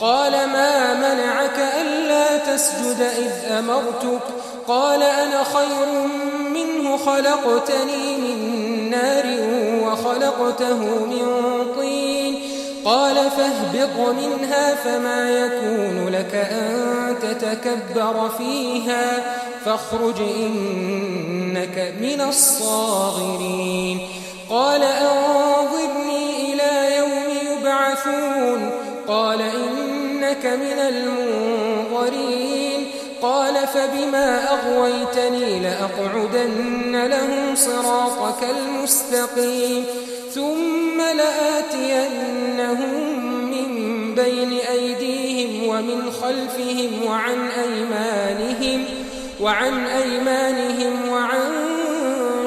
قال ما منعك ألا تسجد إذ أمرتك قال أنا خير منه خلقتني من نار وخلقته من طين قال فاهبط منها فما يكون لك أن تتكبر فيها فاخرج إنك من الصاغرين قال أنظرني إلى يوم يبعثون قال إنك من المنظرين قال فبما أغويتني لأقعدن لهم صراطك المستقيم ثم لآتينهم من بين أيديهم ومن خلفهم وعن أيمانهم وعن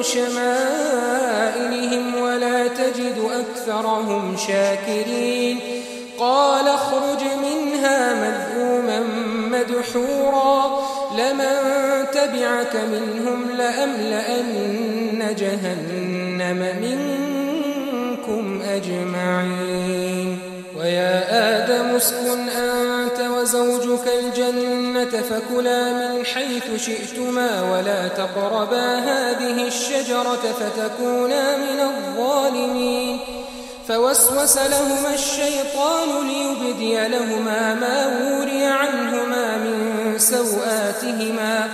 شمائلهم ولا تجد أكثرهم شاكرين قال اخرج منها مذءوما مدحورا لمن تبعك منهم لأملأن جهنم منكم أجمعين ويا آدم اسكن أنت وزوجك الجنة فكلا من حيث شئتما ولا تقربا هذه الشجرة فتكونا من الظالمين فوسوس لهما الشيطان ليبدي لهما ما وري عنهما من سوآتهما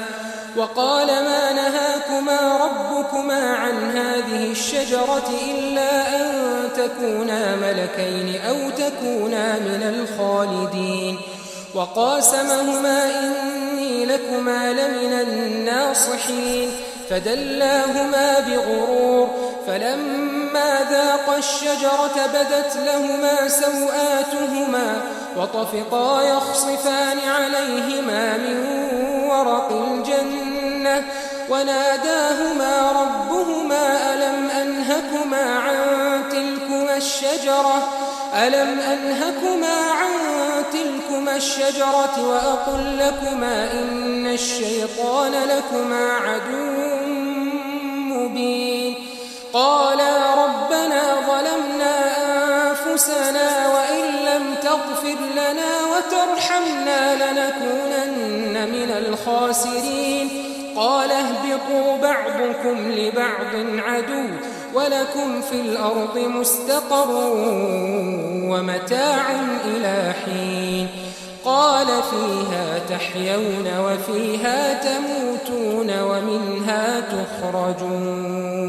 وقال ما نهاكما ربكما عن هذه الشجرة إلا أن تكونا ملكين أو تكونا من الخالدين وقاسمهما إني لكما لمن الناصحين فدلاهما بغرور فلما ذاقا الشجرة بدت لهما سوآتهما وطفقا يخصفان عليهما من ورق الجنة وناداهما ربهما ألم أنهكما عن تلكما الشجرة وأقل لكما إن الشيطان لكما عدو مبين قالا ربنا ظلمنا أنفسنا وإن لم تغفر لنا وترحمنا لنكونن من الخاسرين قال اهبطوا بعضكم لبعض عدو ولكم في الأرض مستقر ومتاع إلى حين قال فيها تحيون وفيها تموتون ومنها تخرجون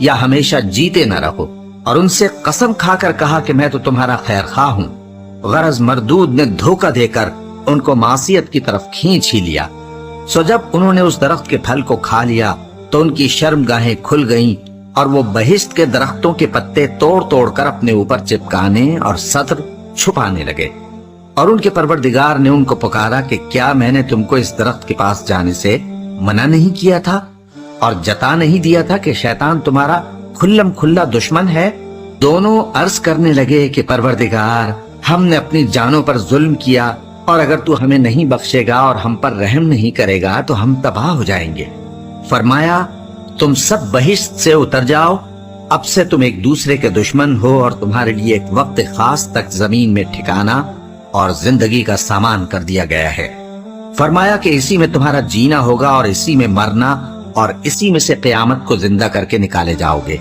یا ہمیشہ جیتے نہ رہو، اور ان سے قسم کھا کر کہا کہ میں تو تمہارا خیر خواہ ہوں۔ غرض مردود نے دھوکہ دے کر ان کو معصیت کی طرف کھینچ ہی لیا۔ سو جب انہوں نے اس درخت کے پھل کو کھا لیا تو ان کی شرمگاہیں کھل گئیں، اور وہ بہشت کے درختوں کے پتے توڑ توڑ کر اپنے اوپر چپکانے اور سطر چھپانے لگے۔ اور ان کے پروردگار نے ان کو پکارا کہ کیا میں نے تم کو اس درخت کے پاس جانے سے منع نہیں کیا تھا اور جتا نہیں دیا تھا کہ شیطان تمہارا کھلم کھلا دشمن ہے؟ دونوں عرض کرنے لگے کہ پروردگار، ہم نے اپنی جانوں پر ظلم کیا، اور اگر تو ہمیں نہیں بخشے گا اور ہم پر رحم نہیں کرے گا تو ہم تباہ ہو جائیں گے۔ فرمایا تم سب بہشت سے اتر جاؤ، اب سے تم ایک دوسرے کے دشمن ہو، اور تمہارے لیے ایک وقت خاص تک زمین میں ٹھکانا اور زندگی کا سامان کر دیا گیا ہے۔ فرمایا کہ اسی میں تمہارا جینا ہوگا اور اسی میں مرنا، اور اسی میں سے قیامت کو زندہ کر کے نکالے جاؤ گے۔